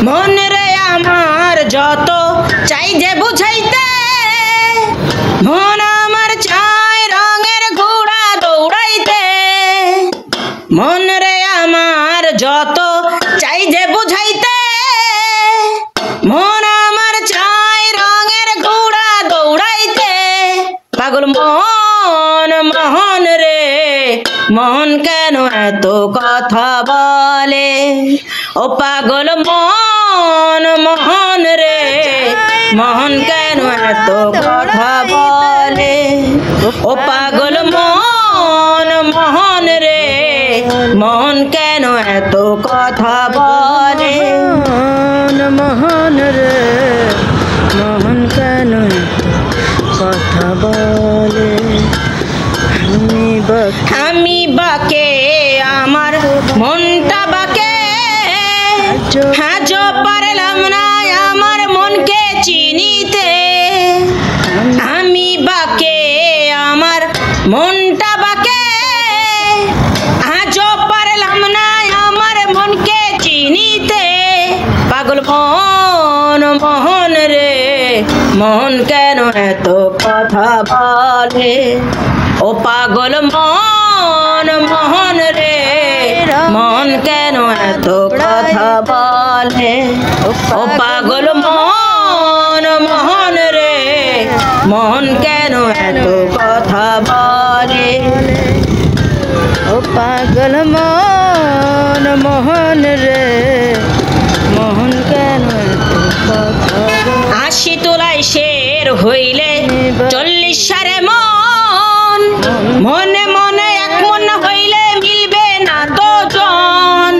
মন রে আমার যত চাই যে বুঝাইতে, মন আমার চাই রঙের ঘোড়া দৌড়াইতে। মন রে আমার যত চাই যে বুঝাইতে, মন আমার চাই রঙের ঘোড়া দৌড়াইতে। পাগল মন মোহন রে, মন কেন এত কথা বলে? ও পাগল মন মোহন রে, মন কেন এত কথা বলে? ও পাগল মন মোহন রে, মন কেন এত কথা বলে? মোহন রে, মোহন কেন কথা বলে? আমি বাকে আমার মনটা বাকে, হাজো পারলাম না আমার মনকে চিনিতে। আমি বাকে আমার মনটা বাকে, হাজো পারলাম না আমার মনকে চিনিতে। পাগল মন মোহন রে, মন কেন এত কথা বলে? ও পাগল মন মোহন রে, মন কেন এত কথা বলে? ও পাগল মন মোহন রে, মন কেন এত কথা বলে? ও পাগল মন মোহন রে, মোহন কেন কথা বলে? ৮০ তোলায় শের হইলে ৪০ সারে মন, মনে মনে এক মন হইলে মিলবে না তো জন।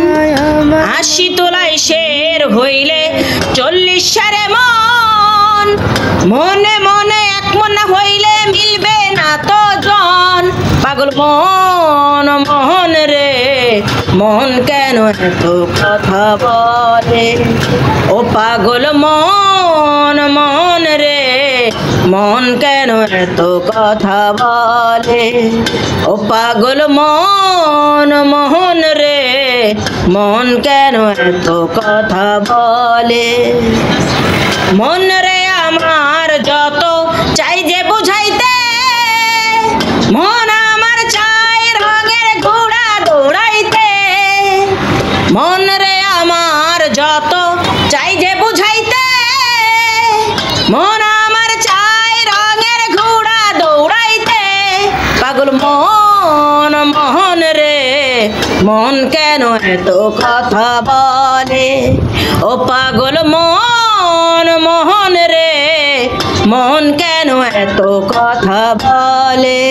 ৮০ তোলায় শের হইলে ৪০ সারে মন, মনে মনে এক মন হইলে মিলবে না তো জন। পাগল মন মোহন রে, মন কেন এত কথা বলে? ও পাগল মন মোহন রে, মন কেন এত কথা বলে? ও পাগল মন মোহন রে, মন কেন এত কথা বলে? মন রে আমার যত চাই যে বুঝাইতে, মন আমার চাই রঙের ঘোড়া দৌড়াইতে। মন রে আমার যত চাই যে বুঝাইতে, মন আমার চাই রঙের ঘোড়া দৌড়াইতে। পাগল মন মোহন রে, মন কেন এত কথা বলে? ও পাগল মন মোহন রে, মন কেন এত কথা বলে?